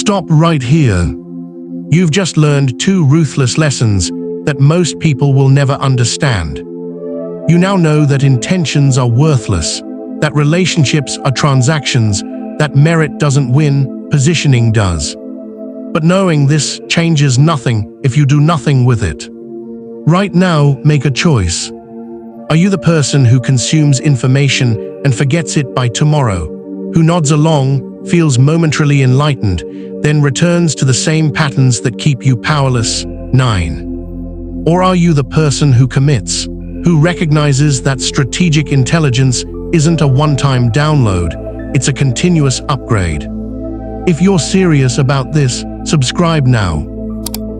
Stop right here. You've just learned 2 ruthless lessons that most people will never understand. You now know that intentions are worthless, that relationships are transactions, that merit doesn't win, positioning does. But knowing this changes nothing if you do nothing with it. Right now, make a choice. Are you the person who consumes information and forgets it by tomorrow, who nods along, feels momentarily enlightened, then returns to the same patterns that keep you powerless? 9. Or are you the person who commits, who recognizes that strategic intelligence isn't a one-time download, it's a continuous upgrade? If you're serious about this, subscribe now.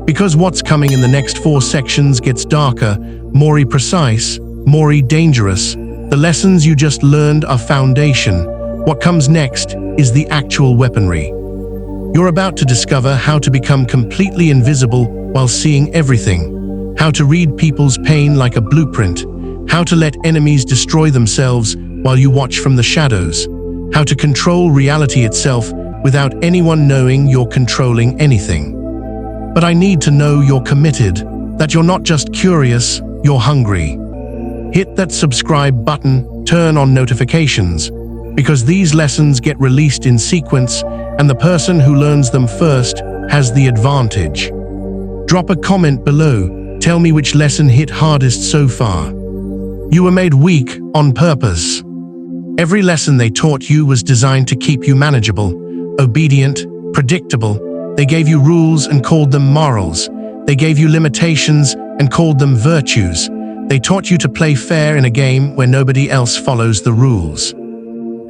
Because what's coming in the next 4 sections gets darker, more precise, more dangerous. The lessons you just learned are foundation. What comes next is the actual weaponry. You're about to discover how to become completely invisible while seeing everything, how to read people's pain like a blueprint, how to let enemies destroy themselves while you watch from the shadows, how to control reality itself without anyone knowing you're controlling anything. But I need to know you're committed, that you're not just curious, you're hungry. Hit that subscribe button, turn on notifications, because these lessons get released in sequence and the person who learns them first has the advantage. Drop a comment below, tell me which lesson hit hardest so far. You were made weak on purpose. Every lesson they taught you was designed to keep you manageable, obedient, predictable. They gave you rules and called them morals. They gave you limitations and called them virtues. They taught you to play fair in a game where nobody else follows the rules.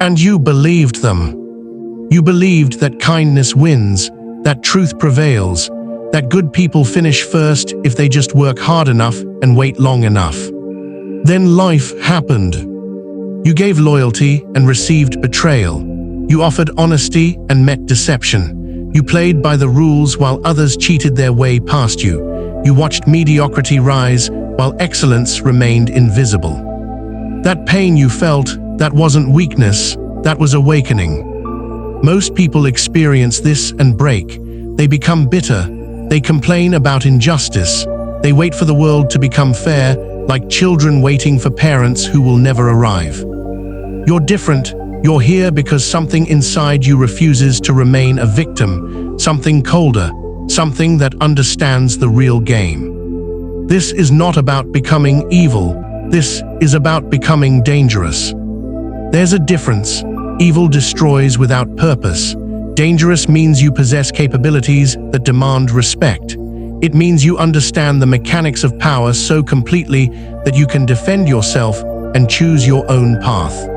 And you believed them. You believed that kindness wins, that truth prevails, that good people finish first if they just work hard enough and wait long enough. Then life happened. You gave loyalty and received betrayal. You offered honesty and met deception. You played by the rules while others cheated their way past you. You watched mediocrity rise while excellence remained invisible. That pain you felt, that wasn't weakness, that was awakening. Most people experience this and break. They become bitter. They complain about injustice. They wait for the world to become fair, like children waiting for parents who will never arrive. You're different. You're here because something inside you refuses to remain a victim, something colder, something that understands the real game. This is not about becoming evil. This is about becoming dangerous. There's a difference. Evil destroys without purpose. Dangerous means you possess capabilities that demand respect. It means you understand the mechanics of power so completely that you can defend yourself and choose your own path.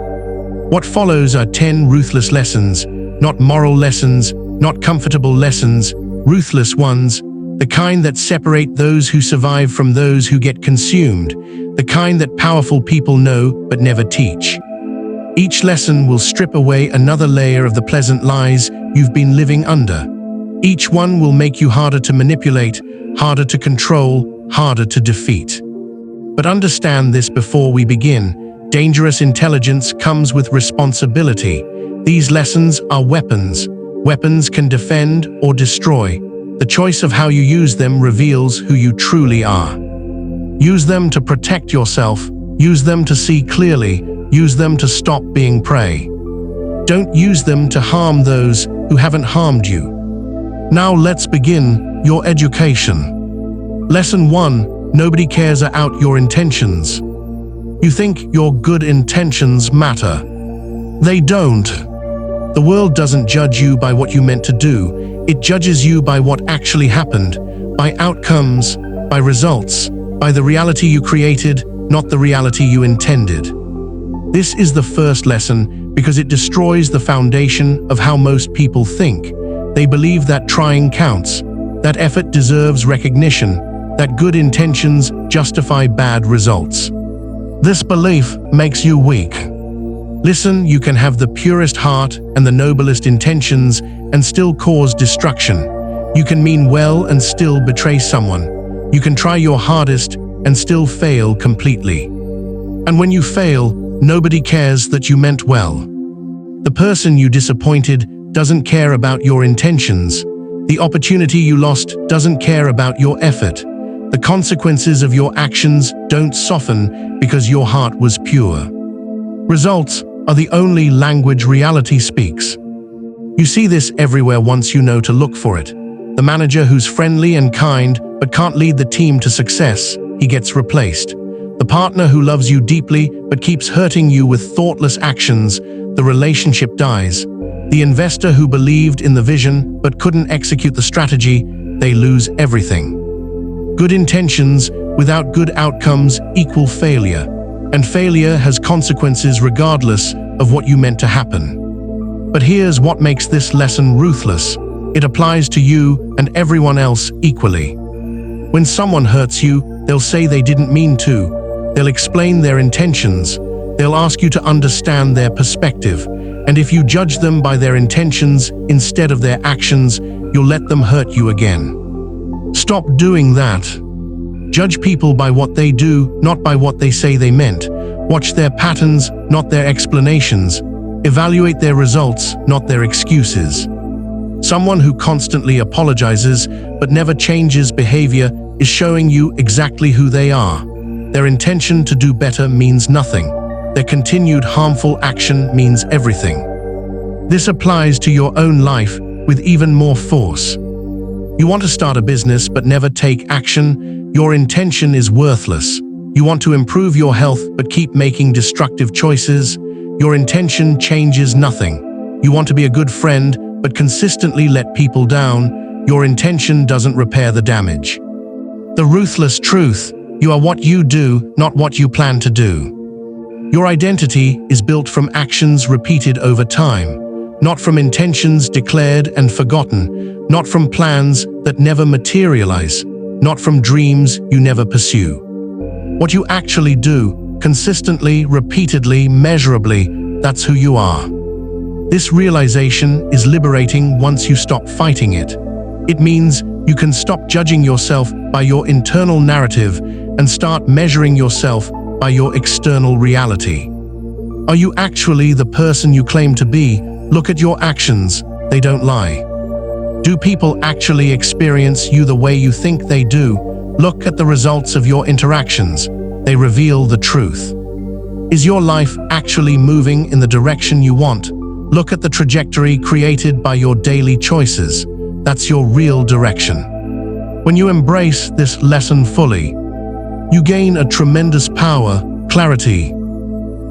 What follows are 10 ruthless lessons, not moral lessons, not comfortable lessons, ruthless ones, the kind that separate those who survive from those who get consumed, the kind that powerful people know but never teach. Each lesson will strip away another layer of the pleasant lies you've been living under. Each one will make you harder to manipulate, harder to control, harder to defeat. But understand this before we begin. Dangerous intelligence comes with responsibility. These lessons are weapons. Weapons can defend or destroy. The choice of how you use them reveals who you truly are. Use them to protect yourself. Use them to see clearly. Use them to stop being prey. Don't use them to harm those who haven't harmed you. Now let's begin your education. Lesson 1. Nobody cares about your intentions. You think your good intentions matter. They don't. The world doesn't judge you by what you meant to do. It judges you by what actually happened, by outcomes, by results, by the reality you created, not the reality you intended. This is the first lesson because it destroys the foundation of how most people think. They believe that trying counts, that effort deserves recognition, that good intentions justify bad results. This belief makes you weak. Listen, you can have the purest heart and the noblest intentions and still cause destruction. You can mean well and still betray someone. You can try your hardest and still fail completely. And when you fail, nobody cares that you meant well. The person you disappointed doesn't care about your intentions. The opportunity you lost doesn't care about your effort. The consequences of your actions don't soften because your heart was pure. Results are the only language reality speaks. You see this everywhere once you know to look for it. The manager who's friendly and kind but can't lead the team to success, he gets replaced. The partner who loves you deeply but keeps hurting you with thoughtless actions, the relationship dies. The investor who believed in the vision but couldn't execute the strategy, they lose everything. Good intentions without good outcomes equal failure, and failure has consequences regardless of what you meant to happen. But here's what makes this lesson ruthless. It applies to you and everyone else equally. When someone hurts you, they'll say they didn't mean to. They'll explain their intentions. They'll ask you to understand their perspective. And if you judge them by their intentions instead of their actions, you'll let them hurt you again. Stop doing that. Judge people by what they do, not by what they say they meant. Watch their patterns, not their explanations. Evaluate their results, not their excuses. Someone who constantly apologizes but never changes behavior is showing you exactly who they are. Their intention to do better means nothing. Their continued harmful action means everything. This applies to your own life with even more force. You want to start a business but never take action? Your intention is worthless. You want to improve your health but keep making destructive choices? Your intention changes nothing. You want to be a good friend but consistently let people down? Your intention doesn't repair the damage. The ruthless truth: you are what you do, not what you plan to do. Your identity is built from actions repeated over time, not from intentions declared and forgotten, not from plans that never materialize, not from dreams you never pursue. What you actually do, consistently, repeatedly, measurably, that's who you are. This realization is liberating once you stop fighting it. It means you can stop judging yourself by your internal narrative and start measuring yourself by your external reality. Are you actually the person you claim to be? Look at your actions, they don't lie. Do people actually experience you the way you think they do? Look at the results of your interactions, they reveal the truth. Is your life actually moving in the direction you want? Look at the trajectory created by your daily choices. That's your real direction. When you embrace this lesson fully, you gain a tremendous power, clarity.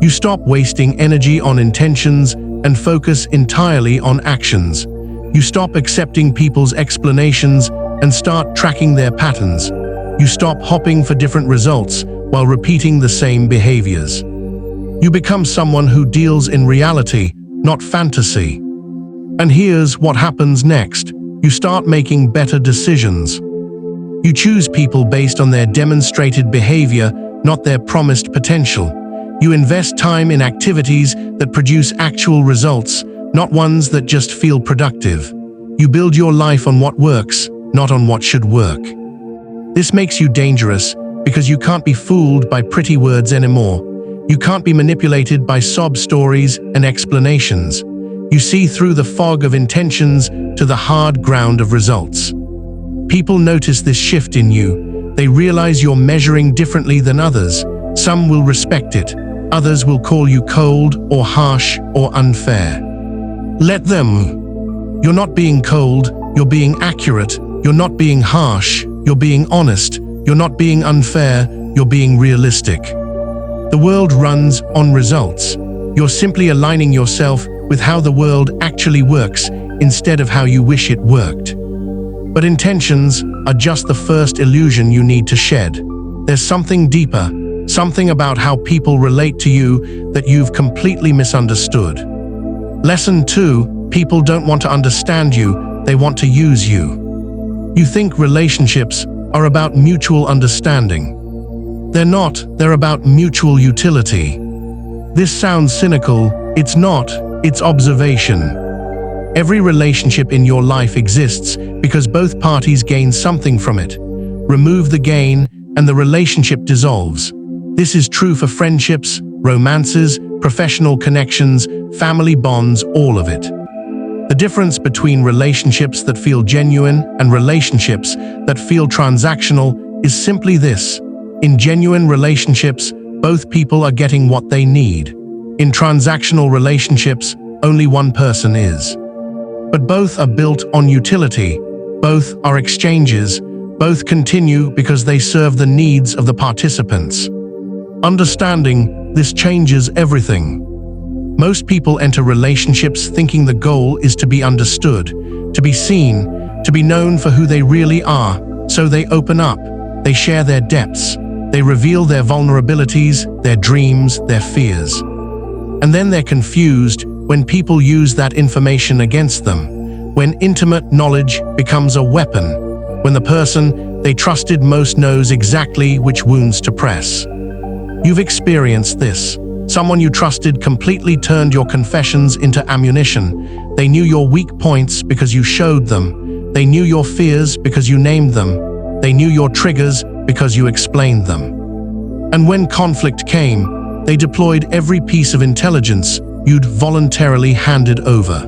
You stop wasting energy on intentions and focus entirely on actions. You stop accepting people's explanations and start tracking their patterns. You stop hopping for different results while repeating the same behaviors. You become someone who deals in reality, not fantasy. And here's what happens next. You start making better decisions. You choose people based on their demonstrated behavior, not their promised potential. You invest time in activities that produce actual results, not ones that just feel productive. You build your life on what works, not on what should work. This makes you dangerous because you can't be fooled by pretty words anymore. You can't be manipulated by sob stories and explanations. You see through the fog of intentions to the hard ground of results. People notice this shift in you. They realize you're measuring differently than others. Some will respect it. Others will call you cold or harsh or unfair. Let them. You're not being cold, you're being accurate. You're not being harsh, you're being honest. You're not being unfair, you're being realistic. The world runs on results. You're simply aligning yourself with how the world actually works instead of how you wish it worked. But intentions are just the first illusion you need to shed. There's something deeper, something about how people relate to you that you've completely misunderstood. Lesson 2: people don't want to understand you, they want to use you. You think relationships are about mutual understanding. They're not, they're about mutual utility. This sounds cynical, it's not, it's observation. Every relationship in your life exists because both parties gain something from it. Remove the gain, and the relationship dissolves. This is true for friendships, romances, professional connections, family bonds, all of it. The difference between relationships that feel genuine and relationships that feel transactional is simply this. In genuine relationships, both people are getting what they need. In transactional relationships, only one person is. But both are built on utility. Both are exchanges. Both continue because they serve the needs of the participants. Understanding this changes everything. Most people enter relationships thinking the goal is to be understood, to be seen, to be known for who they really are. So they open up, they share their depths, they reveal their vulnerabilities, their dreams, their fears. And then they're confused when people use that information against them, when intimate knowledge becomes a weapon, when the person they trusted most knows exactly which wounds to press. You've experienced this. Someone you trusted completely turned your confessions into ammunition. They knew your weak points because you showed them. They knew your fears because you named them. They knew your triggers because you explained them. And when conflict came, they deployed every piece of intelligence you'd voluntarily handed over.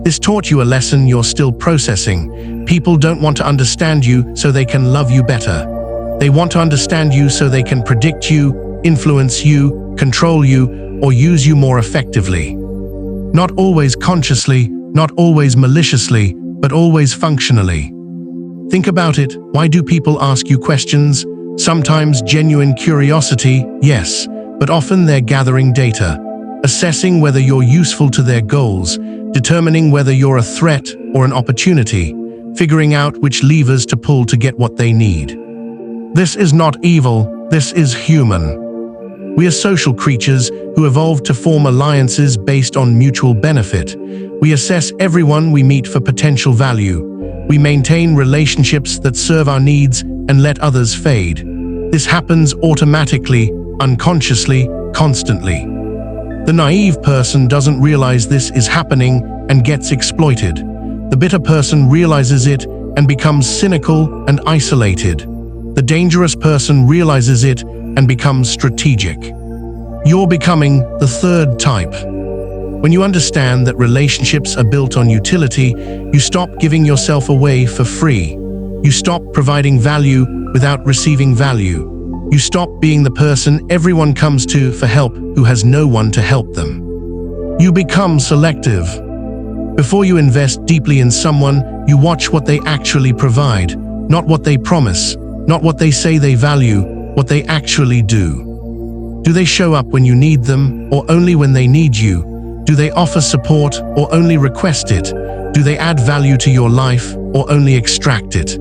This taught you a lesson you're still processing. People don't want to understand you so they can love you better. They want to understand you so they can predict you, influence you, control you, or use you more effectively. Not always consciously, not always maliciously, but always functionally. Think about it. Why do people ask you questions? Sometimes genuine curiosity, yes, but often they're gathering data, assessing whether you're useful to their goals, determining whether you're a threat or an opportunity, figuring out which levers to pull to get what they need. This is not evil, this is human. We are social creatures who evolved to form alliances based on mutual benefit. We assess everyone we meet for potential value. We maintain relationships that serve our needs and let others fade. This happens automatically, unconsciously, constantly. The naive person doesn't realize this is happening and gets exploited. The bitter person realizes it and becomes cynical and isolated. The dangerous person realizes it and becomes strategic. You're becoming the third type. When you understand that relationships are built on utility, you stop giving yourself away for free. You stop providing value without receiving value. You stop being the person everyone comes to for help who has no one to help them. You become selective. Before you invest deeply in someone, you watch what they actually provide, not what they promise, not what they say they value, what they actually do. Do they show up when you need them, or only when they need you? Do they offer support, or only request it? Do they add value to your life, or only extract it?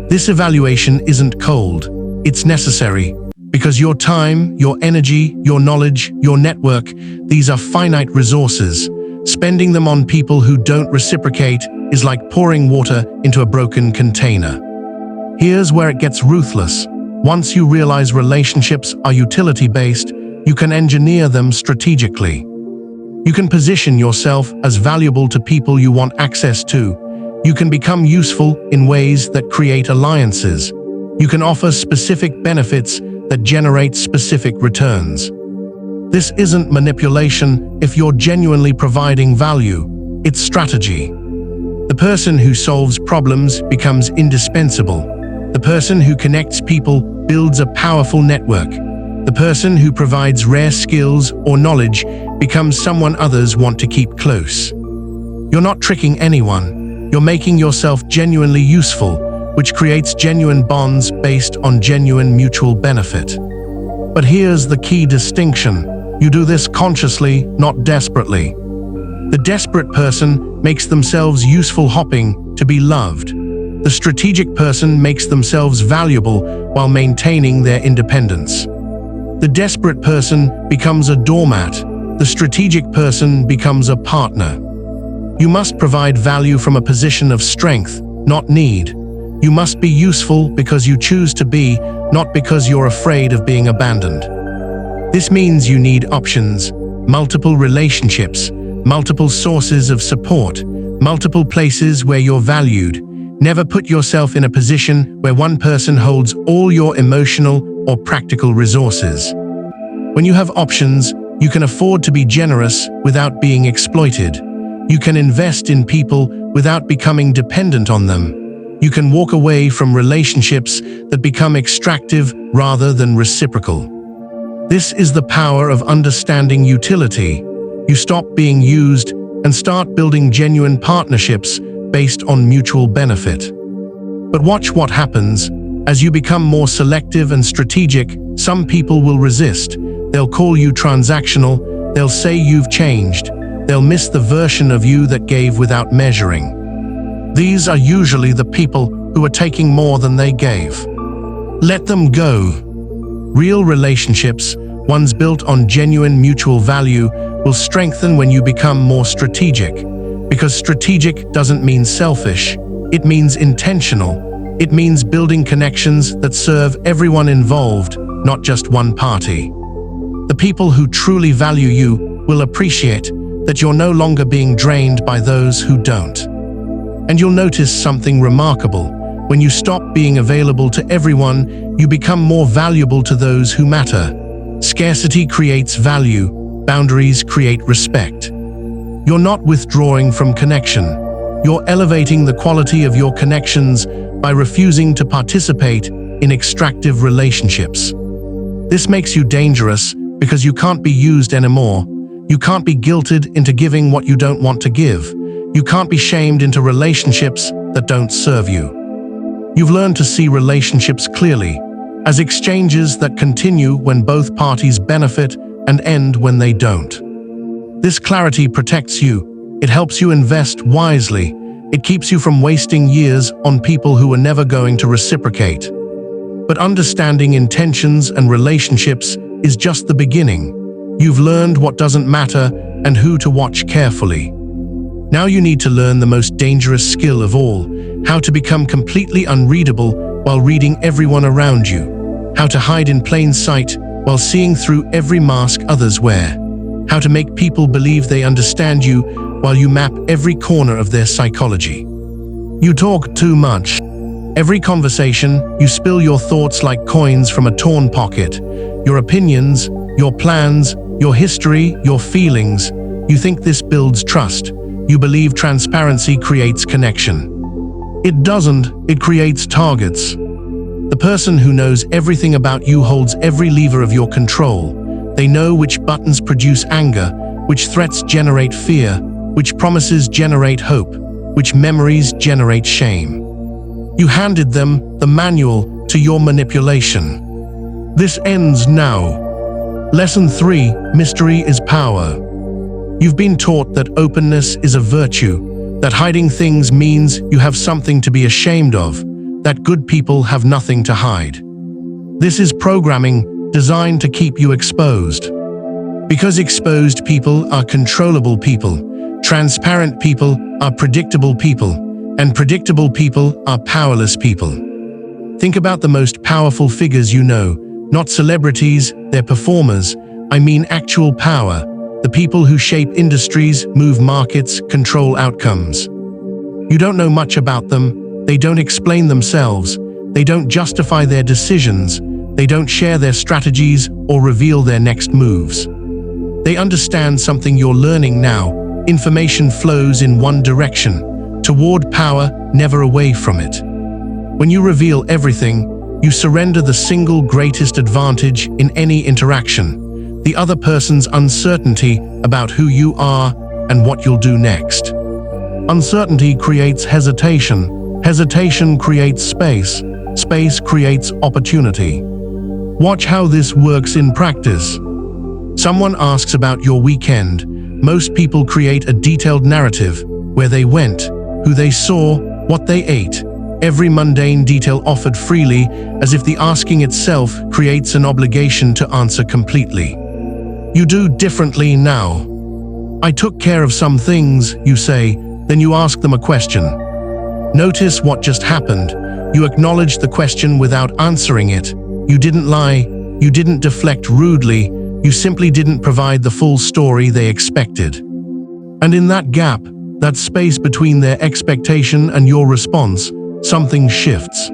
This evaluation isn't cold, it's necessary. Because your time, your energy, your knowledge, your network, these are finite resources. Spending them on people who don't reciprocate is like pouring water into a broken container. Here's where it gets ruthless. Once you realize relationships are utility-based, you can engineer them strategically. You can position yourself as valuable to people you want access to. You can become useful in ways that create alliances. You can offer specific benefits that generate specific returns. This isn't manipulation if you're genuinely providing value. It's strategy. The person who solves problems becomes indispensable. The person who connects people builds a powerful network. The person who provides rare skills or knowledge becomes someone others want to keep close. You're not tricking anyone. You're making yourself genuinely useful, which creates genuine bonds based on genuine mutual benefit. But here's the key distinction. You do this consciously, not desperately. The desperate person makes themselves useful hoping to be loved. The strategic person makes themselves valuable while maintaining their independence. The desperate person becomes a doormat. The strategic person becomes a partner. You must provide value from a position of strength, not need. You must be useful because you choose to be, not because you're afraid of being abandoned. This means you need options, multiple relationships, multiple sources of support, multiple places where you're valued. Never put yourself in a position where one person holds all your emotional or practical resources. When you have options, you can afford to be generous without being exploited. You can invest in people without becoming dependent on them. You can walk away from relationships that become extractive rather than reciprocal. This is the power of understanding utility. You stop being used and start building genuine partnerships based on mutual benefit. But watch what happens. As you become more selective and strategic, some people will resist. They'll call you transactional. They'll say you've changed. They'll miss the version of you that gave without measuring. These are usually the people who are taking more than they gave. Let them go. Real relationships, ones built on genuine mutual value, will strengthen when you become more strategic. Because strategic doesn't mean selfish, it means intentional. It means building connections that serve everyone involved, not just one party. The people who truly value you will appreciate that you're no longer being drained by those who don't. And you'll notice something remarkable. When you stop being available to everyone, you become more valuable to those who matter. Scarcity creates value. Boundaries create respect. You're not withdrawing from connection. You're elevating the quality of your connections by refusing to participate in extractive relationships. This makes you dangerous because you can't be used anymore. You can't be guilted into giving what you don't want to give. You can't be shamed into relationships that don't serve you. You've learned to see relationships clearly, as exchanges that continue when both parties benefit and end when they don't. This clarity protects you. It helps you invest wisely. It keeps you from wasting years on people who are never going to reciprocate. But understanding intentions and relationships is just the beginning. You've learned what doesn't matter and who to watch carefully. Now you need to learn the most dangerous skill of all, how to become completely unreadable while reading everyone around you, how to hide in plain sight while seeing through every mask others wear, how to make people believe they understand you while you map every corner of their psychology. You talk too much. Every conversation, you spill your thoughts like coins from a torn pocket, your opinions, your plans, your history, your feelings. You think this builds trust. You believe transparency creates connection. It doesn't, it creates targets. The person who knows everything about you holds every lever of your control. They know which buttons produce anger, which threats generate fear, which promises generate hope, which memories generate shame. You handed them the manual to your manipulation. This ends now. Lesson 3: Mystery is power. You've been taught that openness is a virtue, that hiding things means you have something to be ashamed of, that good people have nothing to hide. This is programming designed to keep you exposed. Because exposed people are controllable people, transparent people are predictable people, and predictable people are powerless people. Think about the most powerful figures you know, not celebrities, they're performers. I mean actual power. The people who shape industries, move markets, control outcomes. You don't know much about them. They don't explain themselves. They don't justify their decisions. They don't share their strategies or reveal their next moves. They understand something you're learning now. Information flows in one direction, toward power, never away from it. When you reveal everything, you surrender the single greatest advantage in any interaction: the other person's uncertainty about who you are and what you'll do next. Uncertainty creates hesitation. Hesitation creates space. Space creates opportunity. Watch how this works in practice. Someone asks about your weekend. Most people create a detailed narrative: where they went, who they saw, what they ate. Every mundane detail offered freely, as if the asking itself creates an obligation to answer completely. You do differently now. I took care of some things, you say, then you ask them a question. Notice what just happened. You acknowledge the question without answering it. You didn't lie. You didn't deflect rudely. You simply didn't provide the full story they expected. And in that gap, that space between their expectation and your response, something shifts.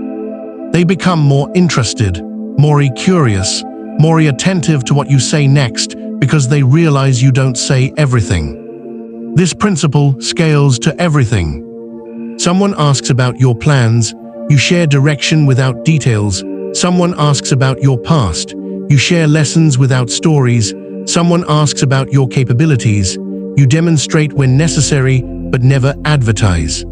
They become more interested, more curious, more attentive to what you say next, because they realize you don't say everything. This principle scales to everything. Someone asks about your plans, you share direction without details. Someone asks about your past, you share lessons without stories. Someone asks about your capabilities, you demonstrate when necessary, but never advertise.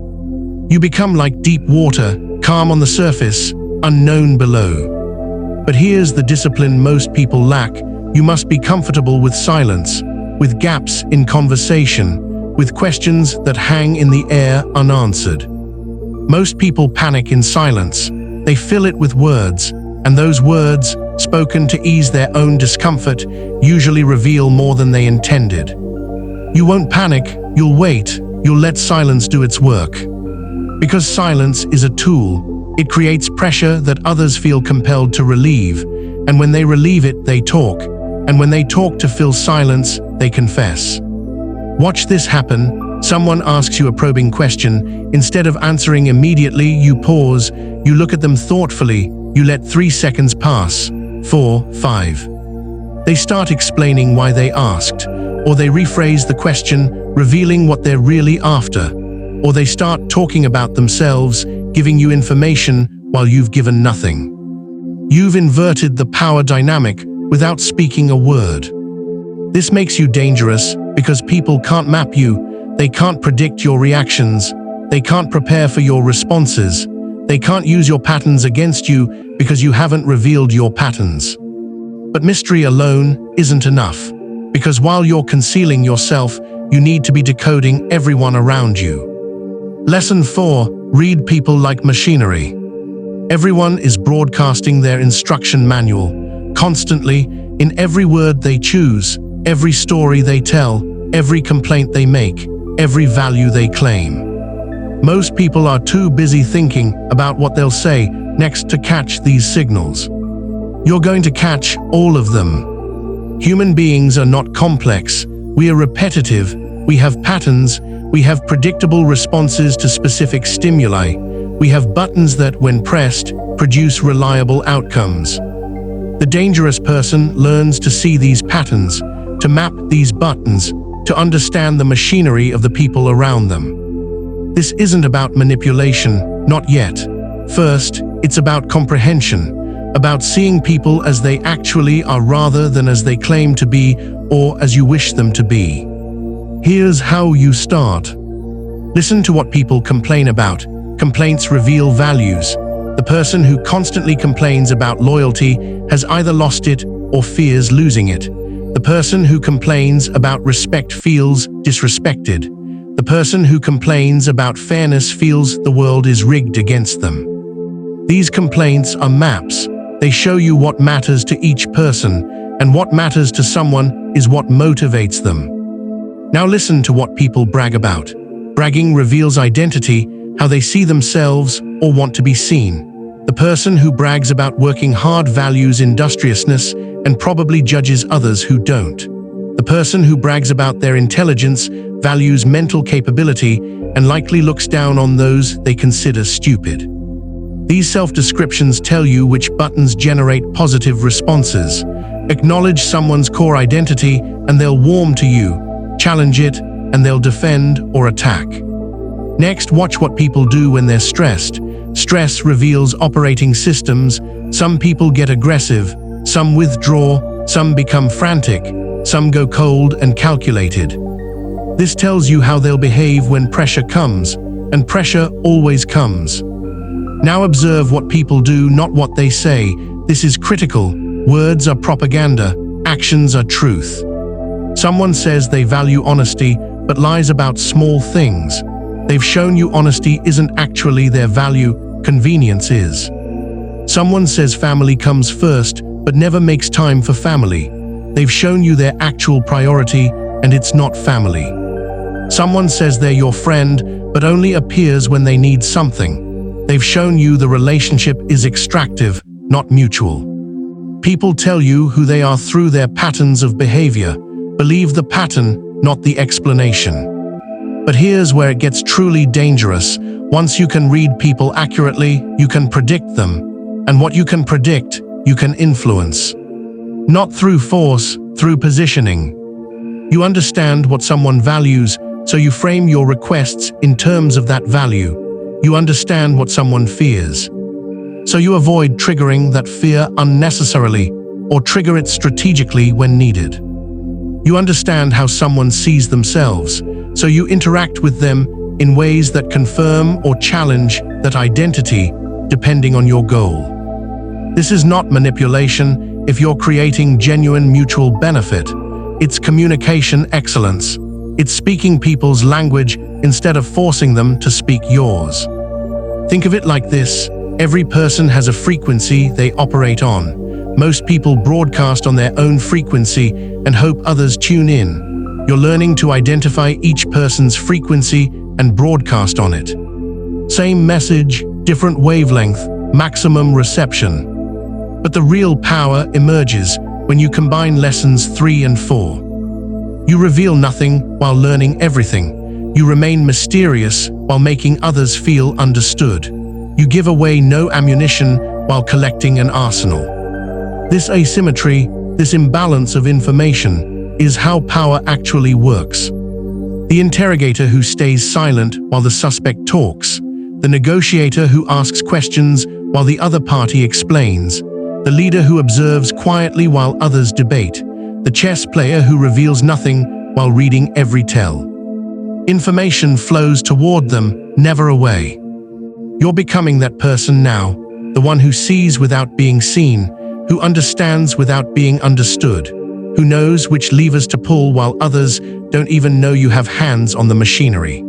You become like deep water, calm on the surface, unknown below. But here's the discipline most people lack. You must be comfortable with silence, with gaps in conversation, with questions that hang in the air unanswered. Most people panic in silence. They fill it with words, and those words, spoken to ease their own discomfort, usually reveal more than they intended. You won't panic, you'll wait, you'll let silence do its work. Because silence is a tool, it creates pressure that others feel compelled to relieve, and when they relieve it, they talk, and when they talk to fill silence, they confess. Watch this happen. Someone asks you a probing question. Instead of answering immediately, you pause, you look at them thoughtfully, you let 3 seconds pass, 4, 5. They start explaining why they asked, or they rephrase the question, revealing what they're really after, or they start talking about themselves, giving you information while you've given nothing. You've inverted the power dynamic without speaking a word. This makes you dangerous because people can't map you, they can't predict your reactions, they can't prepare for your responses, they can't use your patterns against you because you haven't revealed your patterns. But mystery alone isn't enough, because while you're concealing yourself, you need to be decoding everyone around you. Lesson 4. Read people like machinery. Everyone is broadcasting their instruction manual, constantly, in every word they choose, every story they tell, every complaint they make, every value they claim. Most people are too busy thinking about what they'll say next to catch these signals. You're going to catch all of them. Human beings are not complex. We are repetitive. We have patterns. We have predictable responses to specific stimuli. We have buttons that, when pressed, produce reliable outcomes. The dangerous person learns to see these patterns, to map these buttons, to understand the machinery of the people around them. This isn't about manipulation, not yet. First, it's about comprehension, about seeing people as they actually are rather than as they claim to be or as you wish them to be. Here's how you start. Listen to what people complain about. Complaints reveal values. The person who constantly complains about loyalty has either lost it or fears losing it. The person who complains about respect feels disrespected. The person who complains about fairness feels the world is rigged against them. These complaints are maps. They show you what matters to each person, and what matters to someone is what motivates them. Now listen to what people brag about. Bragging reveals identity, how they see themselves or want to be seen. The person who brags about working hard values industriousness and probably judges others who don't. The person who brags about their intelligence values mental capability and likely looks down on those they consider stupid. These self-descriptions tell you which buttons generate positive responses. Acknowledge someone's core identity and they'll warm to you. Challenge it and they'll defend or attack. Next, watch what people do when they're stressed. Stress reveals operating systems. Some people get aggressive, some withdraw, some become frantic, some go cold and calculated. This tells you how they'll behave when pressure comes, and pressure always comes. Now observe what people do, not what they say. This is critical. Words are propaganda, actions are truth. Someone says they value honesty, but lies about small things. They've shown you honesty isn't actually their value, convenience is. Someone says family comes first, but never makes time for family. They've shown you their actual priority, and it's not family. Someone says they're your friend, but only appears when they need something. They've shown you the relationship is extractive, not mutual. People tell you who they are through their patterns of behavior. Believe the pattern, not the explanation. But here's where it gets truly dangerous. Once you can read people accurately, you can predict them. And what you can predict, you can influence. Not through force, through positioning. You understand what someone values so you frame your requests in terms of that value. You understand what someone fears, so you avoid triggering that fear unnecessarily or trigger it strategically when needed. You understand how someone sees themselves, so you interact with them in ways that confirm or challenge that identity, depending on your goal. This is not manipulation if you're creating genuine mutual benefit. It's communication excellence. It's speaking people's language instead of forcing them to speak yours. Think of it like this: every person has a frequency they operate on. Most people broadcast on their own frequency and hope others tune in. You're learning to identify each person's frequency and broadcast on it. Same message, different wavelength, maximum reception. But the real power emerges when you combine lessons 3 and 4. You reveal nothing while learning everything. You remain mysterious while making others feel understood. You give away no ammunition while collecting an arsenal. This asymmetry, this imbalance of information, is how power actually works. The interrogator who stays silent while the suspect talks, the negotiator who asks questions while the other party explains, the leader who observes quietly while others debate, the chess player who reveals nothing while reading every tell. Information flows toward them, never away. You're becoming that person now, the one who sees without being seen, who understands without being understood, who knows which levers to pull while others don't even know you have hands on the machinery.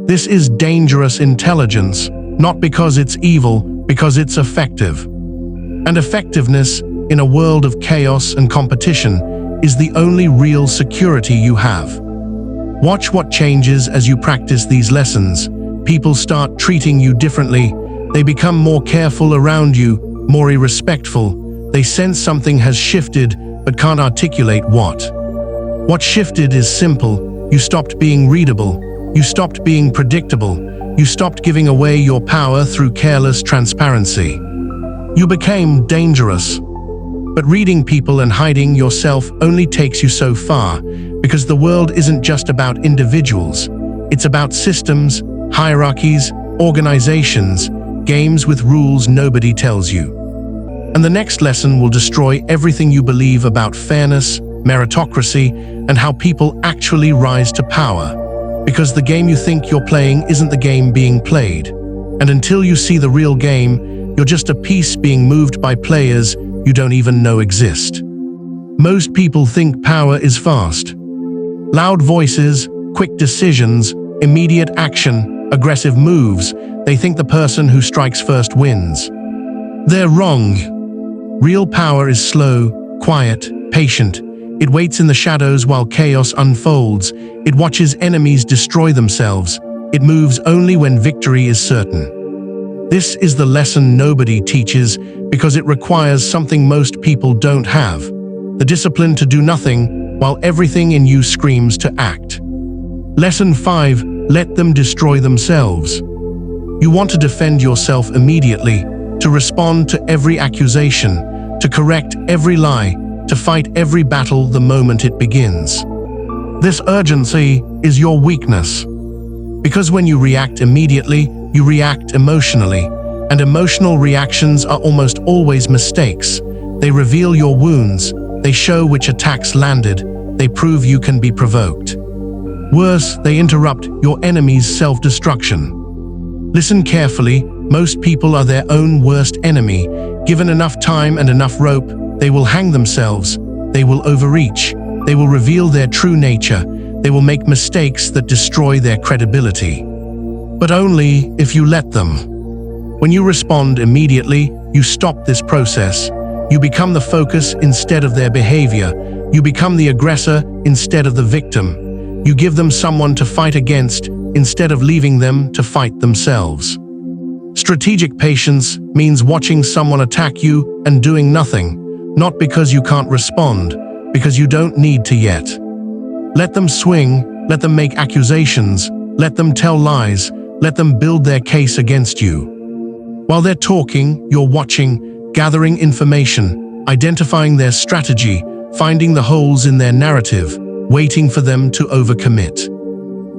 This is dangerous intelligence, not because it's evil, because it's effective. And effectiveness, in a world of chaos and competition, is the only real security you have. Watch what changes as you practice these lessons. People start treating you differently. They become more careful around you, more respectful. They sense something has shifted, but can't articulate what. What shifted is simple. You stopped being readable. You stopped being predictable. You stopped giving away your power through careless transparency. You became dangerous. But reading people and hiding yourself only takes you so far, because the world isn't just about individuals. It's about systems, hierarchies, organizations, games with rules nobody tells you. And the next lesson will destroy everything you believe about fairness, meritocracy, and how people actually rise to power. Because the game you think you're playing isn't the game being played. And until you see the real game, you're just a piece being moved by players you don't even know exist. Most people think power is fast. Loud voices, quick decisions, immediate action, aggressive moves. They think the person who strikes first wins. They're wrong. Real power is slow, quiet, patient. It waits in the shadows while chaos unfolds. It watches enemies destroy themselves. It moves only when victory is certain. This is the lesson nobody teaches because it requires something most people don't have: the discipline to do nothing while everything in you screams to act. Lesson 5: let them destroy themselves. You want to defend yourself immediately, to respond to every accusation, to correct every lie, to fight every battle the moment it begins. This urgency is your weakness. Because when you react immediately, you react emotionally, and emotional reactions are almost always mistakes. They reveal your wounds, they show which attacks landed, they prove you can be provoked. Worse, they interrupt your enemy's self-destruction. Listen carefully, most people are their own worst enemy. Given enough time and enough rope, they will hang themselves, they will overreach, they will reveal their true nature, they will make mistakes that destroy their credibility. But only if you let them. When you respond immediately, you stop this process. You become the focus instead of their behavior. You become the aggressor instead of the victim. You give them someone to fight against instead of leaving them to fight themselves. Strategic patience means watching someone attack you and doing nothing, not because you can't respond, because you don't need to yet. Let them swing, let them make accusations, let them tell lies, let them build their case against you. While they're talking, you're watching, gathering information, identifying their strategy, finding the holes in their narrative, waiting for them to overcommit.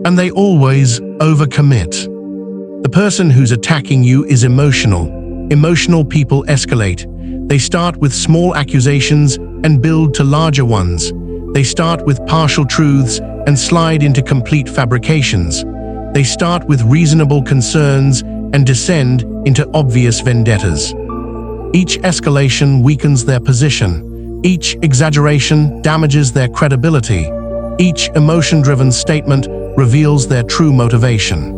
And they always overcommit. The person who's attacking you is emotional. Emotional people escalate. They start with small accusations and build to larger ones. They start with partial truths and slide into complete fabrications. They start with reasonable concerns and descend into obvious vendettas. Each escalation weakens their position. Each exaggeration damages their credibility. Each emotion-driven statement reveals their true motivation.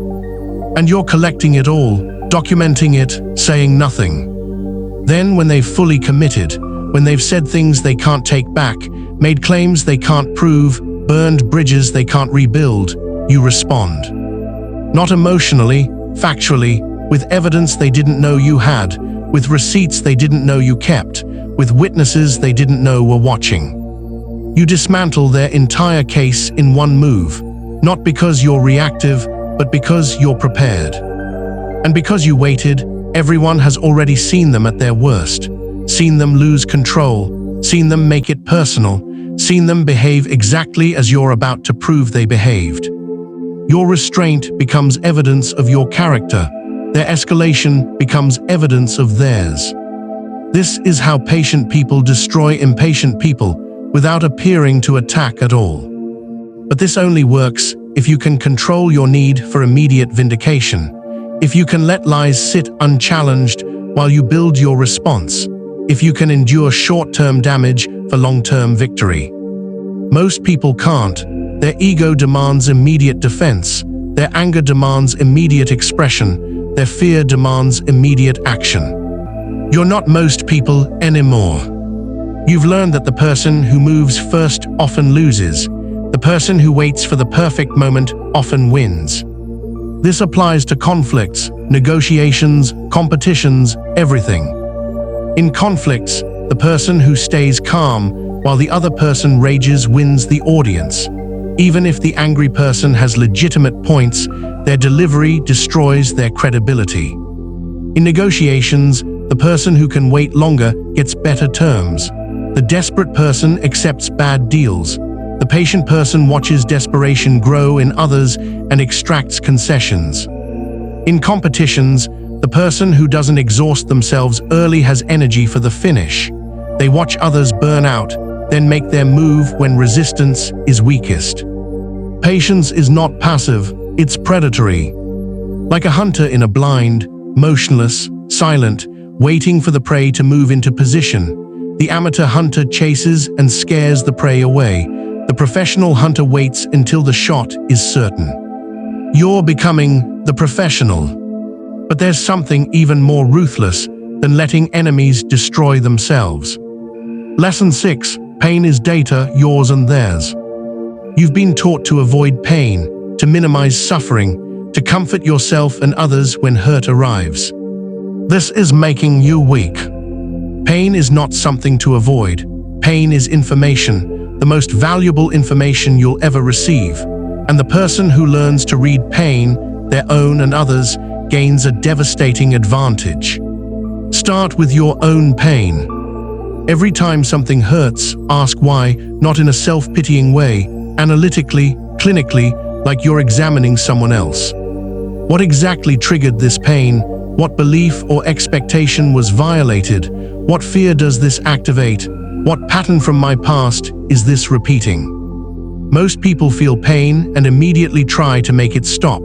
And you're collecting it all, documenting it, saying nothing. Then when they've fully committed, when they've said things they can't take back, made claims they can't prove, burned bridges they can't rebuild, you respond. Not emotionally, factually, with evidence they didn't know you had, with receipts they didn't know you kept, with witnesses they didn't know were watching. You dismantle their entire case in one move, not because you're reactive, but because you're prepared. And because you waited, everyone has already seen them at their worst, seen them lose control, seen them make it personal, seen them behave exactly as you're about to prove they behaved. Your restraint becomes evidence of your character. Their escalation becomes evidence of theirs. This is how patient people destroy impatient people without appearing to attack at all. But this only works if you can control your need for immediate vindication, if you can let lies sit unchallenged while you build your response, if you can endure short-term damage for long-term victory. Most people can't. Their ego demands immediate defense, their anger demands immediate expression, their fear demands immediate action. You're not most people anymore. You've learned that the person who moves first often loses. The person who waits for the perfect moment often wins. This applies to conflicts, negotiations, competitions, everything. In conflicts, the person who stays calm while the other person rages wins the audience. Even if the angry person has legitimate points, their delivery destroys their credibility. In negotiations, the person who can wait longer gets better terms. The desperate person accepts bad deals. The patient person watches desperation grow in others and extracts concessions. In competitions, the person who doesn't exhaust themselves early has energy for the finish. They watch others burn out, then make their move when resistance is weakest. Patience is not passive, it's predatory. Like a hunter in a blind, motionless, silent, waiting for the prey to move into position, the amateur hunter chases and scares the prey away. The professional hunter waits until the shot is certain. You're becoming the professional. But there's something even more ruthless than letting enemies destroy themselves. Lesson 6. Pain is data, yours and theirs. You've been taught to avoid pain, to minimize suffering, to comfort yourself and others when hurt arrives. This is making you weak. Pain is not something to avoid. Pain is information. The most valuable information you'll ever receive. And the person who learns to read pain, their own and others, gains a devastating advantage. Start with your own pain. Every time something hurts, ask why, not in a self-pitying way, analytically, clinically, like you're examining someone else. What exactly triggered this pain? What belief or expectation was violated? What fear does this activate? What pattern from my past is this repeating? Most people feel pain and immediately try to make it stop.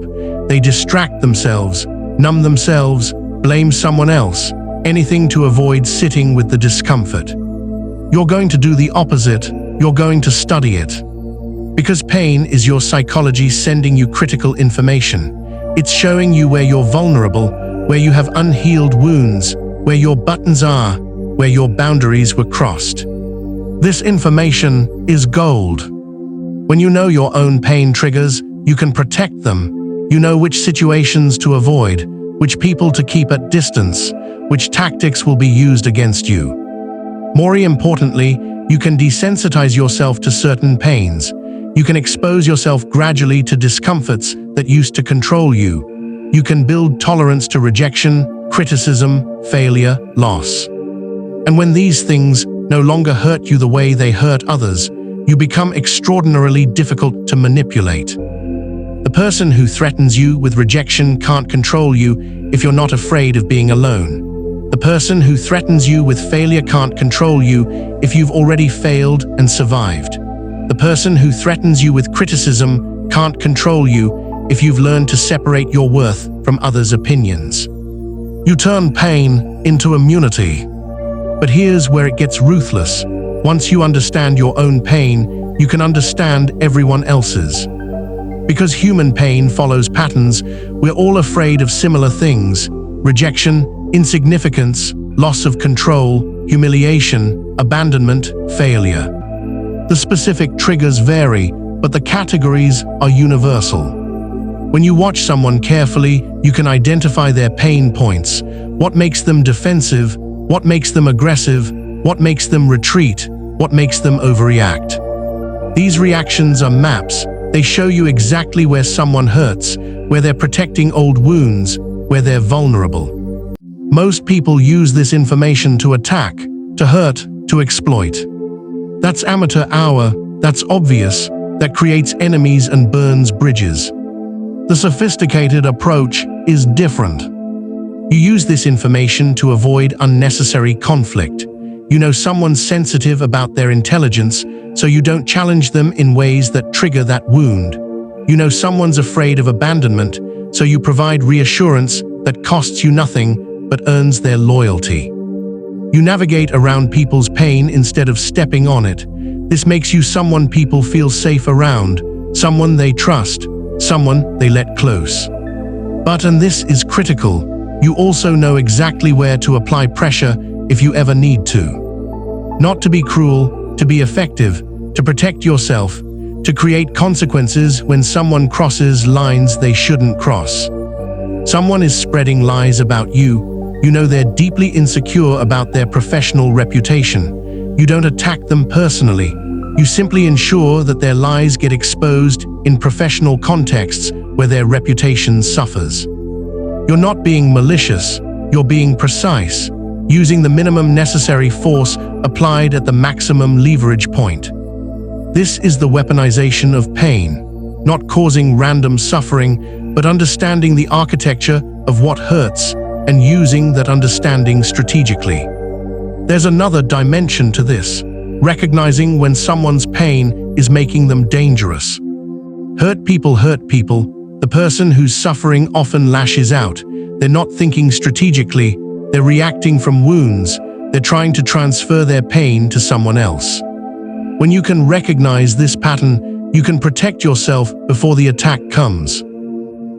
They distract themselves, numb themselves, blame someone else, anything to avoid sitting with the discomfort. You're going to do the opposite. You're going to study it. Because pain is your psychology sending you critical information. It's showing you where you're vulnerable, where you have unhealed wounds, where your buttons are, where your boundaries were crossed. This information is gold. When you know your own pain triggers, you can protect them. You know which situations to avoid, which people to keep at distance, which tactics will be used against you. More importantly, you can desensitize yourself to certain pains. You can expose yourself gradually to discomforts that used to control you. You can build tolerance to rejection, criticism, failure, loss. And when these things no longer hurt you the way they hurt others, you become extraordinarily difficult to manipulate. The person who threatens you with rejection can't control you if you're not afraid of being alone. The person who threatens you with failure can't control you if you've already failed and survived. The person who threatens you with criticism can't control you if you've learned to separate your worth from others' opinions. You turn pain into immunity. But here's where it gets ruthless. Once you understand your own pain, you can understand everyone else's. Because human pain follows patterns, we're all afraid of similar things: rejection, insignificance, loss of control, humiliation, abandonment, failure. The specific triggers vary, but the categories are universal. When you watch someone carefully, you can identify their pain points: what makes them defensive, what makes them aggressive, what makes them retreat, what makes them overreact. These reactions are maps. They show you exactly where someone hurts, where they're protecting old wounds, where they're vulnerable. Most people use this information to attack, to hurt, to exploit. That's amateur hour, that's obvious, that creates enemies and burns bridges. The sophisticated approach is different. You use this information to avoid unnecessary conflict. You know someone's sensitive about their intelligence, so you don't challenge them in ways that trigger that wound. You know someone's afraid of abandonment, so you provide reassurance that costs you nothing but earns their loyalty. You navigate around people's pain instead of stepping on it. This makes you someone people feel safe around, someone they trust, someone they let close. But, and this is critical, you also know exactly where to apply pressure if you ever need to. Not to be cruel, to be effective, to protect yourself, to create consequences when someone crosses lines they shouldn't cross. Someone is spreading lies about you. You know they're deeply insecure about their professional reputation. You don't attack them personally. You simply ensure that their lies get exposed in professional contexts where their reputation suffers. You're not being malicious, you're being precise, using the minimum necessary force applied at the maximum leverage point. This is the weaponization of pain, not causing random suffering, but understanding the architecture of what hurts and using that understanding strategically. There's another dimension to this, recognizing when someone's pain is making them dangerous. Hurt people. The person who's suffering often lashes out. They're not thinking strategically, they're reacting from wounds, they're trying to transfer their pain to someone else. When you can recognize this pattern, you can protect yourself before the attack comes.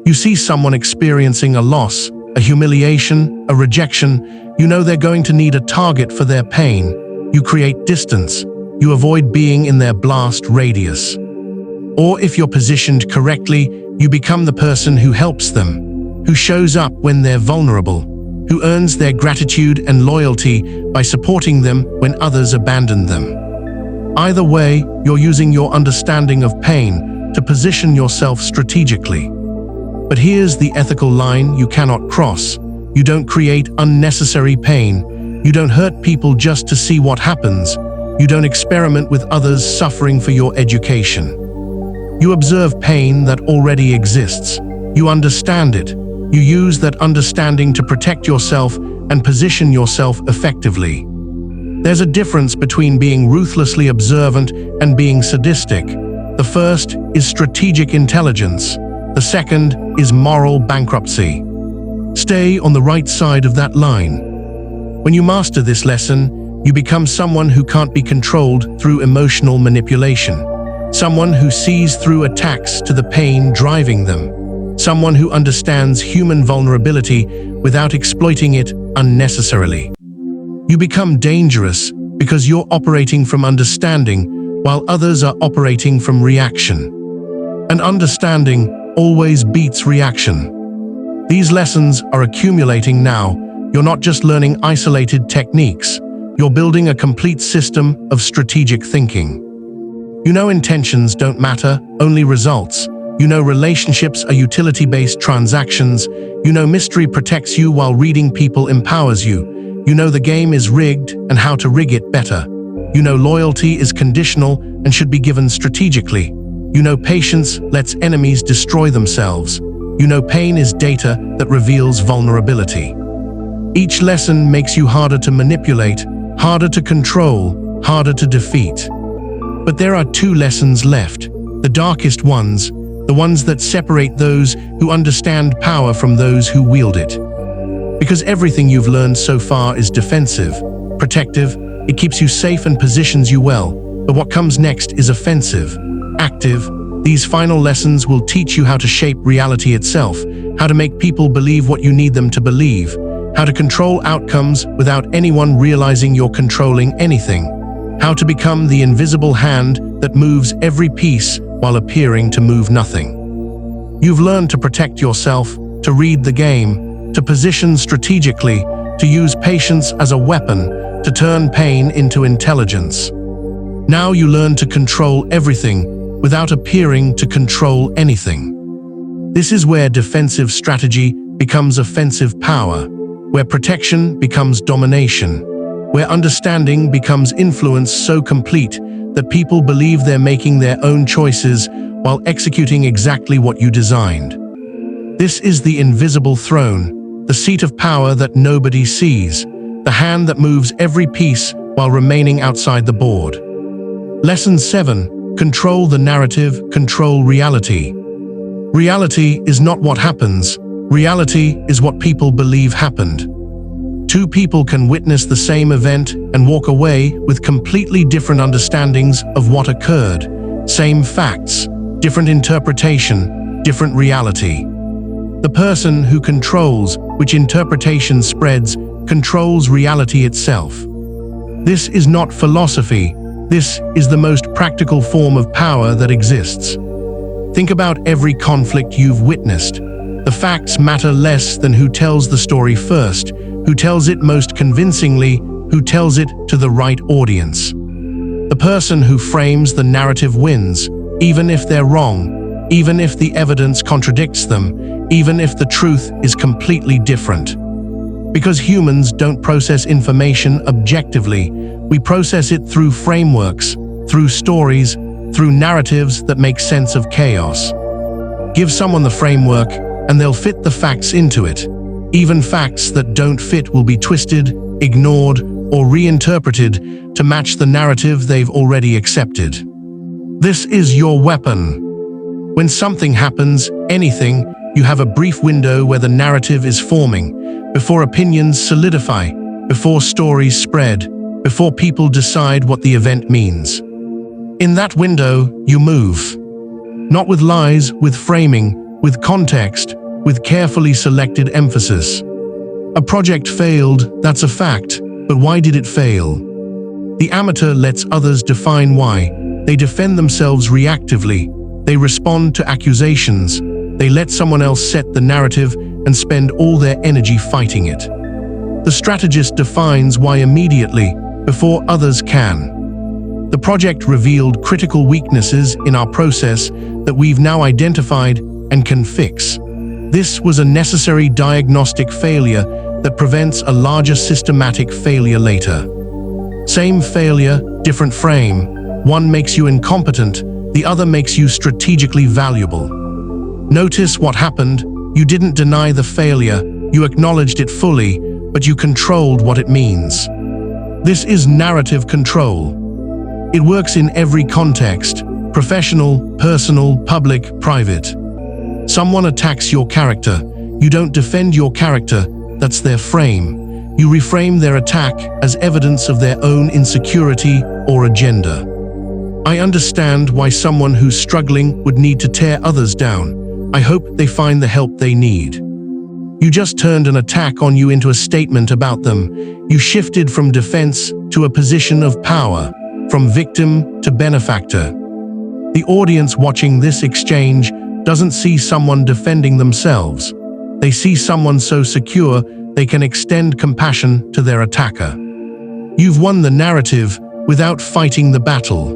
You see someone experiencing a loss, a humiliation, a rejection, you know they're going to need a target for their pain. You create distance. You avoid being in their blast radius. Or if you're positioned correctly, you become the person who helps them, who shows up when they're vulnerable, who earns their gratitude and loyalty by supporting them when others abandon them. Either way, you're using your understanding of pain to position yourself strategically. But here's the ethical line you cannot cross. You don't create unnecessary pain. You don't hurt people just to see what happens. You don't experiment with others suffering for your education. You observe pain that already exists. You understand it. You use that understanding to protect yourself and position yourself effectively. There's a difference between being ruthlessly observant and being sadistic. The first is strategic intelligence. The second is moral bankruptcy. Stay on the right side of that line. When you master this lesson, you become someone who can't be controlled through emotional manipulation. Someone who sees through attacks to the pain driving them. Someone who understands human vulnerability without exploiting it unnecessarily. You become dangerous because you're operating from understanding while others are operating from reaction. And understanding always beats reaction. These lessons are accumulating now. You're not just learning isolated techniques. You're building a complete system of strategic thinking. You know intentions don't matter, only results. You know relationships are utility-based transactions. You know mystery protects you while reading people empowers you. You know the game is rigged and how to rig it better. You know loyalty is conditional and should be given strategically. You know patience lets enemies destroy themselves. You know pain is data that reveals vulnerability. Each lesson makes you harder to manipulate, harder to control, harder to defeat. But there are two lessons left, the darkest ones, the ones that separate those who understand power from those who wield it. Because everything you've learned so far is defensive, protective, it keeps you safe and positions you well. But what comes next is offensive, active. These final lessons will teach you how to shape reality itself, how to make people believe what you need them to believe, how to control outcomes without anyone realizing you're controlling anything, how to become the invisible hand that moves every piece while appearing to move nothing. You've learned to protect yourself, to read the game, to position strategically, to use patience as a weapon, to turn pain into intelligence. Now you learn to control everything without appearing to control anything. This is where defensive strategy becomes offensive power, where protection becomes domination, where understanding becomes influence so complete that people believe they're making their own choices while executing exactly what you designed. This is the invisible throne, the seat of power that nobody sees, the hand that moves every piece while remaining outside the board. Lesson 7. Control the narrative, control reality. Reality is not what happens. Reality is what people believe happened. Two people can witness the same event and walk away with completely different understandings of what occurred. Same facts, different interpretation, different reality. The person who controls which interpretation spreads controls reality itself. This is not philosophy. This is the most practical form of power that exists. Think about every conflict you've witnessed. The facts matter less than who tells the story first, who tells it most convincingly, who tells it to the right audience. The person who frames the narrative wins, even if they're wrong, even if the evidence contradicts them, even if the truth is completely different. Because humans don't process information objectively, we process it through frameworks, through stories, through narratives that make sense of chaos. Give someone the framework, and they'll fit the facts into it. Even facts that don't fit will be twisted, ignored, or reinterpreted to match the narrative they've already accepted. This is your weapon. When something happens, anything, you have a brief window where the narrative is forming, before opinions solidify, before stories spread, before people decide what the event means. In that window, you move. Not with lies, with framing, with context, with carefully selected emphasis. A project failed, that's a fact, but why did it fail? The amateur lets others define why. They defend themselves reactively. They respond to accusations. They let someone else set the narrative and spend all their energy fighting it. The strategist defines why immediately, before others can. The project revealed critical weaknesses in our process that we've now identified and can fix. This was a necessary diagnostic failure that prevents a larger systematic failure later. Same failure, different frame. One makes you incompetent, the other makes you strategically valuable. Notice what happened. You didn't deny the failure, you acknowledged it fully, but you controlled what it means. This is narrative control. It works in every context, professional, personal, public, private. Someone attacks your character. You don't defend your character, that's their frame. You reframe their attack as evidence of their own insecurity or agenda. I understand why someone who's struggling would need to tear others down. I hope they find the help they need. You just turned an attack on you into a statement about them. You shifted from defense to a position of power, from victim to benefactor. The audience watching this exchange doesn't see someone defending themselves. They see someone so secure they can extend compassion to their attacker. You've won the narrative without fighting the battle.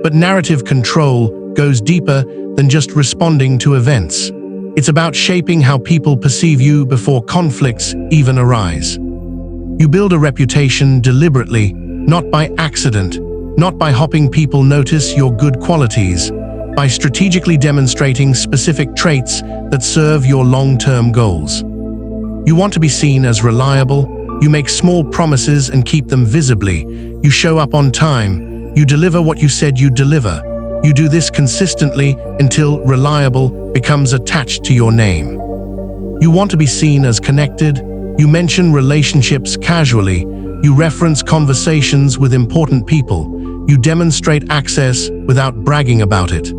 But narrative control goes deeper than just responding to events. It's about shaping how people perceive you before conflicts even arise. You build a reputation deliberately, not by accident, not by hoping people notice your good qualities, by strategically demonstrating specific traits that serve your long-term goals. You want to be seen as reliable. You make small promises and keep them visibly. You show up on time. You deliver what you said you'd deliver. You do this consistently until reliable becomes attached to your name. You want to be seen as connected. You mention relationships casually. You reference conversations with important people. You demonstrate access without bragging about it.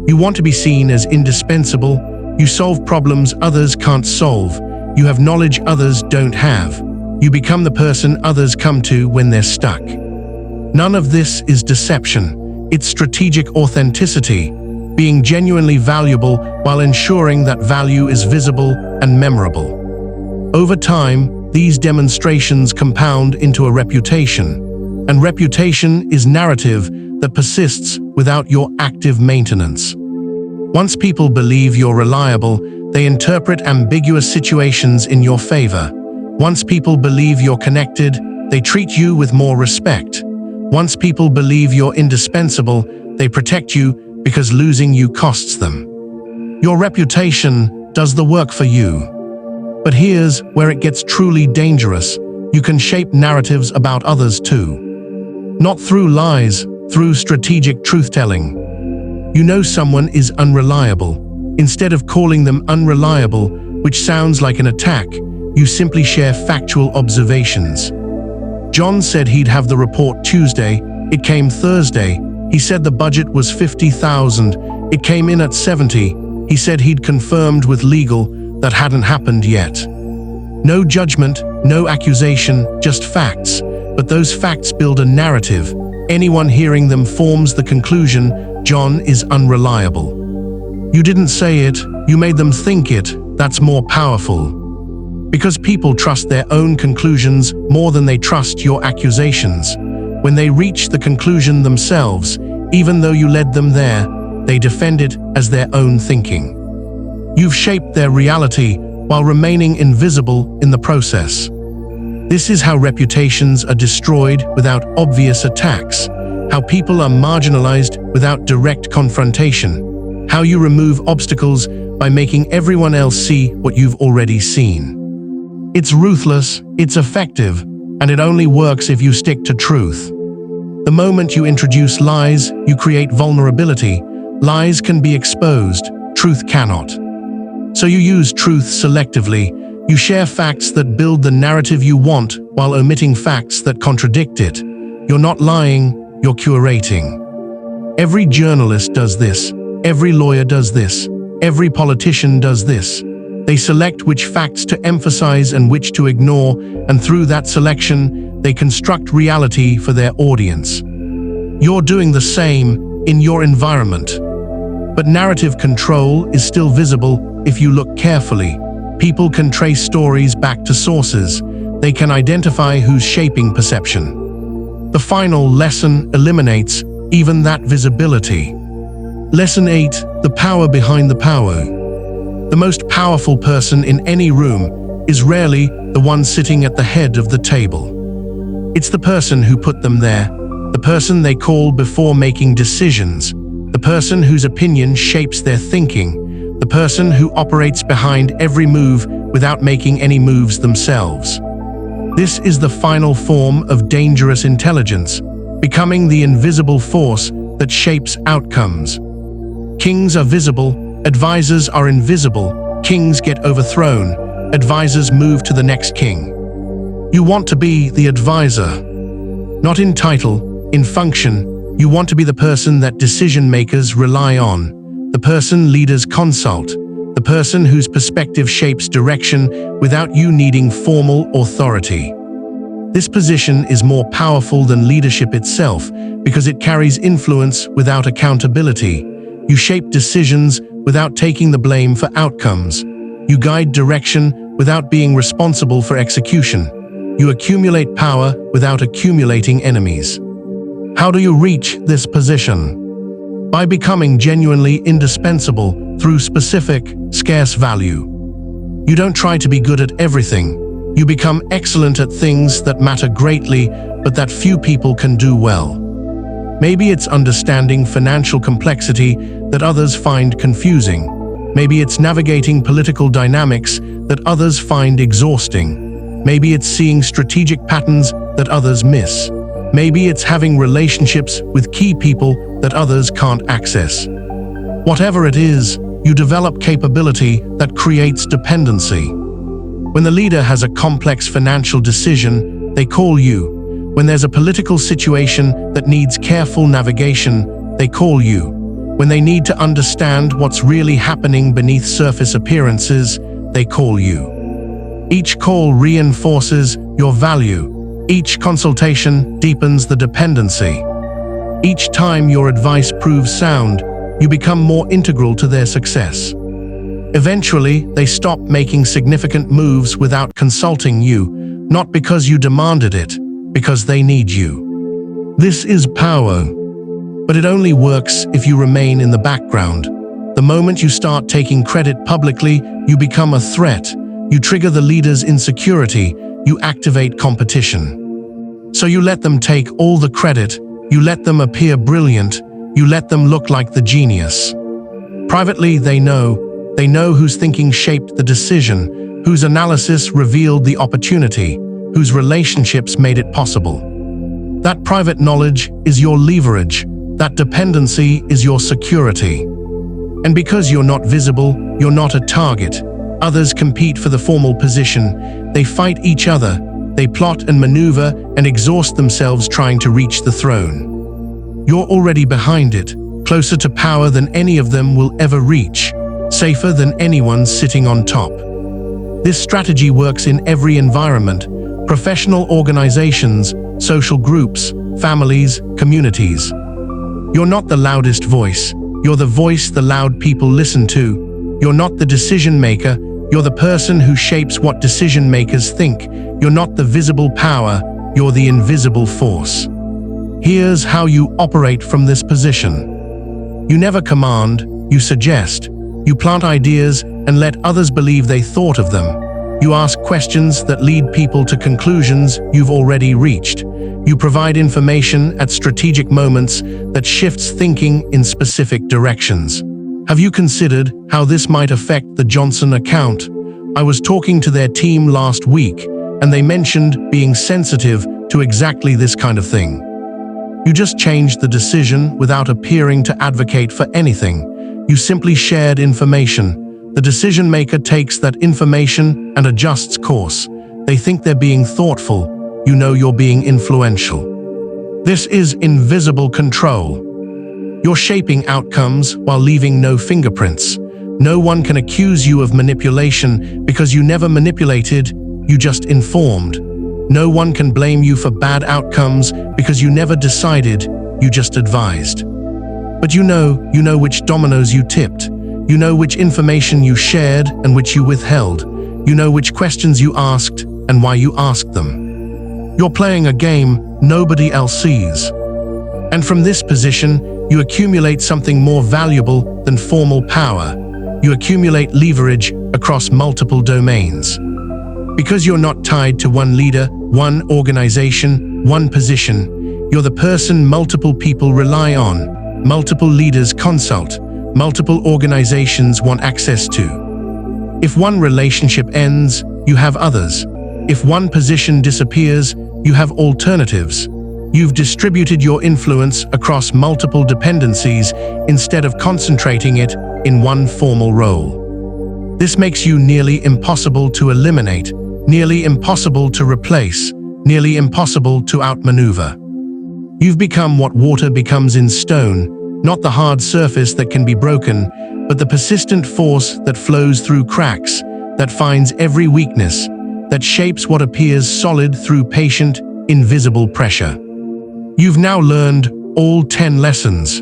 You want to be seen as indispensable. You solve problems others can't solve. You have knowledge others don't have. You become the person others come to when they're stuck. None of this is deception. It's strategic authenticity, being genuinely valuable while ensuring that value is visible and memorable. Over time, these demonstrations compound into a reputation. And reputation is narrative that persists without your active maintenance. Once people believe you're reliable, they interpret ambiguous situations in your favor. Once people believe you're connected, they treat you with more respect. Once people believe you're indispensable, they protect you because losing you costs them. Your reputation does the work for you. But here's where it gets truly dangerous. You can shape narratives about others too. Not through lies, through strategic truth-telling. You know someone is unreliable. Instead of calling them unreliable, which sounds like an attack, you simply share factual observations. John said he'd have the report Tuesday. It came Thursday. He said the budget was $50,000. It came in at $70,000. He said he'd confirmed with legal that hadn't happened yet. No judgment, no accusation, just facts. But those facts build a narrative. Anyone hearing them forms the conclusion, John is unreliable. You didn't say it, you made them think it. That's more powerful. Because people trust their own conclusions more than they trust your accusations. When they reach the conclusion themselves, even though you led them there, they defend it as their own thinking. You've shaped their reality while remaining invisible in the process. This is how reputations are destroyed without obvious attacks, how people are marginalized without direct confrontation, how you remove obstacles by making everyone else see what you've already seen. It's ruthless, it's effective, and it only works if you stick to truth. The moment you introduce lies, you create vulnerability. Lies can be exposed, truth cannot. So you use truth selectively. You share facts that build the narrative you want while omitting facts that contradict it. You're not lying, you're curating. Every journalist does this. Every lawyer does this. Every politician does this. They select which facts to emphasize and which to ignore, and through that selection, they construct reality for their audience. You're doing the same in your environment. But narrative control is still visible if you look carefully. People can trace stories back to sources. They can identify who's shaping perception. The final lesson eliminates even that visibility. Lesson 8: the power behind the power. The most powerful person in any room is rarely the one sitting at the head of the table. It's the person who put them there, the person they call before making decisions, the person whose opinion shapes their thinking, the person who operates behind every move without making any moves themselves. This is the final form of dangerous intelligence, becoming the invisible force that shapes outcomes. Kings are visible, advisors are invisible. Kings get overthrown, advisors move to the next king. You want to be the advisor. Not in title, in function. You want to be the person that decision-makers rely on, the person leaders consult, the person whose perspective shapes direction without you needing formal authority. This position is more powerful than leadership itself because it carries influence without accountability. You shape decisions without taking the blame for outcomes. You guide direction without being responsible for execution. You accumulate power without accumulating enemies. How do you reach this position? By becoming genuinely indispensable through specific, scarce value. You don't try to be good at everything. You become excellent at things that matter greatly, but that few people can do well. Maybe it's understanding financial complexity that others find confusing. Maybe it's navigating political dynamics that others find exhausting. Maybe it's seeing strategic patterns that others miss. Maybe it's having relationships with key people that others can't access. Whatever it is, you develop capability that creates dependency. When the leader has a complex financial decision, they call you. When there's a political situation that needs careful navigation, they call you. When they need to understand what's really happening beneath surface appearances, they call you. Each call reinforces your value. Each consultation deepens the dependency. Each time your advice proves sound, you become more integral to their success. Eventually, they stop making significant moves without consulting you, not because you demanded it, because they need you. This is power, but it only works if you remain in the background. The moment you start taking credit publicly, you become a threat. You trigger the leader's insecurity. You activate competition. So you let them take all the credit. You let them appear brilliant. You let them look like the genius. Privately, they know whose thinking shaped the decision, whose analysis revealed the opportunity, whose relationships made it possible. That private knowledge is your leverage. That dependency is your security. And because you're not visible, you're not a target. Others compete for the formal position. They fight each other. They plot and maneuver and exhaust themselves trying to reach the throne. You're already behind it, closer to power than any of them will ever reach, safer than anyone sitting on top. This strategy works in every environment: professional organizations, social groups, families, communities. You're not the loudest voice. You're the voice the loud people listen to. You're not the decision maker. You're the person who shapes what decision makers think. You're not the visible power. You're the invisible force. Here's how you operate from this position. You never command, you suggest. You plant ideas and let others believe they thought of them. You ask questions that lead people to conclusions you've already reached. You provide information at strategic moments that shifts thinking in specific directions. Have you considered how this might affect the Johnson account? I was talking to their team last week, and they mentioned being sensitive to exactly this kind of thing. You just changed the decision without appearing to advocate for anything. You simply shared information. The decision maker takes that information and adjusts course. They think they're being thoughtful. You know you're being influential. This is invisible control. You're shaping outcomes while leaving no fingerprints. No one can accuse you of manipulation because you never manipulated, you just informed. No one can blame you for bad outcomes because you never decided, you just advised. But you know which dominoes you tipped. You know which information you shared and which you withheld. You know which questions you asked and why you asked them. You're playing a game nobody else sees. And from this position, you accumulate something more valuable than formal power. You accumulate leverage across multiple domains. Because you're not tied to one leader, one organization, one position, you're the person multiple people rely on, multiple leaders consult, multiple organizations want access to. If one relationship ends, you have others. If one position disappears, you have alternatives. You've distributed your influence across multiple dependencies instead of concentrating it in one formal role. This makes you nearly impossible to eliminate, nearly impossible to replace, nearly impossible to outmaneuver. You've become what water becomes in stone, not the hard surface that can be broken, but the persistent force that flows through cracks, that finds every weakness, that shapes what appears solid through patient, invisible pressure. You've now learned all 10 lessons.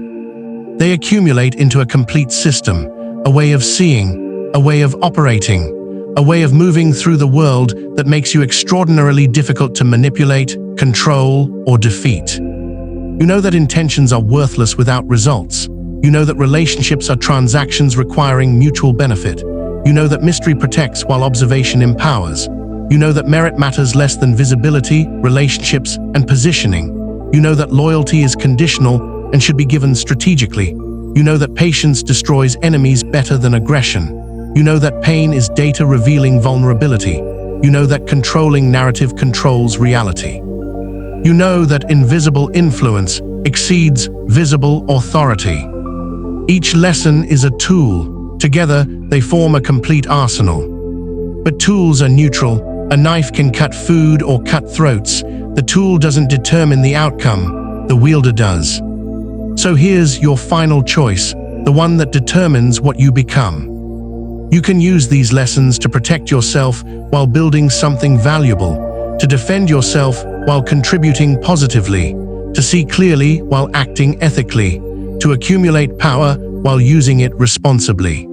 They accumulate into a complete system, a way of seeing, a way of operating, a way of moving through the world that makes you extraordinarily difficult to manipulate, control, or defeat. You know that intentions are worthless without results. You know that relationships are transactions requiring mutual benefit. You know that mystery protects while observation empowers. You know that merit matters less than visibility, relationships, and positioning. You know that loyalty is conditional and should be given strategically. You know that patience destroys enemies better than aggression. You know that pain is data revealing vulnerability. You know that controlling narrative controls reality. You know that invisible influence exceeds visible authority. Each lesson is a tool. Together, they form a complete arsenal. But tools are neutral. A knife can cut food or cut throats. The tool doesn't determine the outcome, the wielder does. So here's your final choice, the one that determines what you become. You can use these lessons to protect yourself while building something valuable, to defend yourself while contributing positively, to see clearly while acting ethically, to accumulate power while using it responsibly.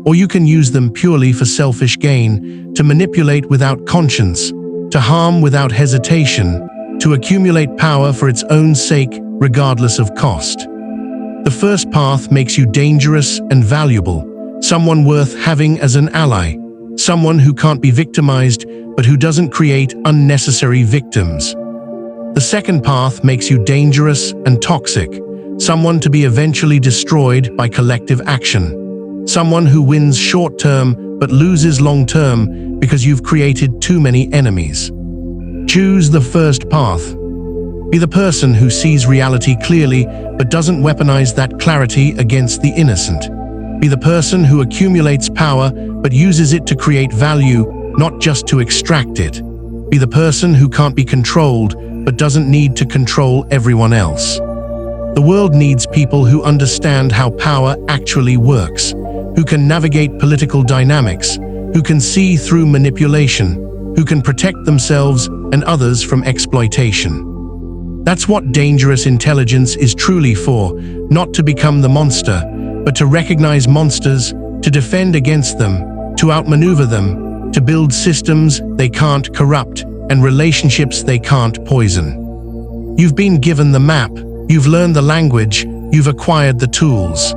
Or you can use them purely for selfish gain, to manipulate without conscience, to harm without hesitation, to accumulate power for its own sake, regardless of cost. The first path makes you dangerous and valuable, someone worth having as an ally, someone who can't be victimized but who doesn't create unnecessary victims. The second path makes you dangerous and toxic, someone to be eventually destroyed by collective action, someone who wins short-term but loses long-term because you've created too many enemies. Choose the first path. Be the person who sees reality clearly but doesn't weaponize that clarity against the innocent. Be the person who accumulates power but uses it to create value, not just to extract it. Be the person who can't be controlled but doesn't need to control everyone else. The world needs people who understand how power actually works, who can navigate political dynamics, who can see through manipulation, who can protect themselves and others from exploitation. That's what dangerous intelligence is truly for, not to become the monster, but to recognize monsters, to defend against them, to outmaneuver them, to build systems they can't corrupt and relationships they can't poison. You've been given the map, you've learned the language, you've acquired the tools.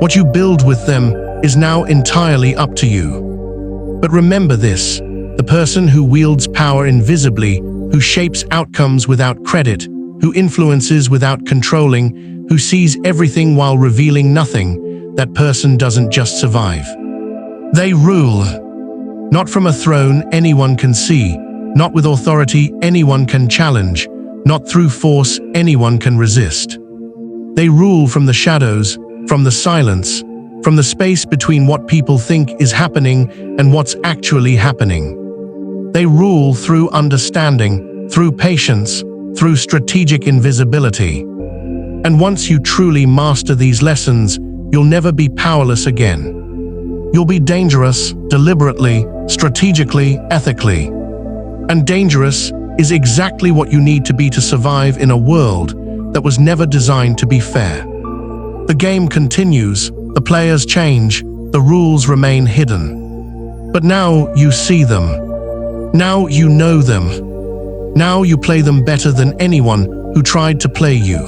What you build with them is now entirely up to you. But remember this, the person who wields power invisibly, who shapes outcomes without credit, who influences without controlling, who sees everything while revealing nothing, that person doesn't just survive. They rule. Not from a throne anyone can see, not with authority anyone can challenge, not through force anyone can resist. They rule from the shadows, from the silence, from the space between what people think is happening and what's actually happening. They rule through understanding, through patience, through strategic invisibility. And once you truly master these lessons, you'll never be powerless again. You'll be dangerous, deliberately, strategically, ethically. And dangerous is exactly what you need to be to survive in a world that was never designed to be fair. The game continues, the players change, the rules remain hidden. But now you see them. Now you know them. Now you play them better than anyone who tried to play you.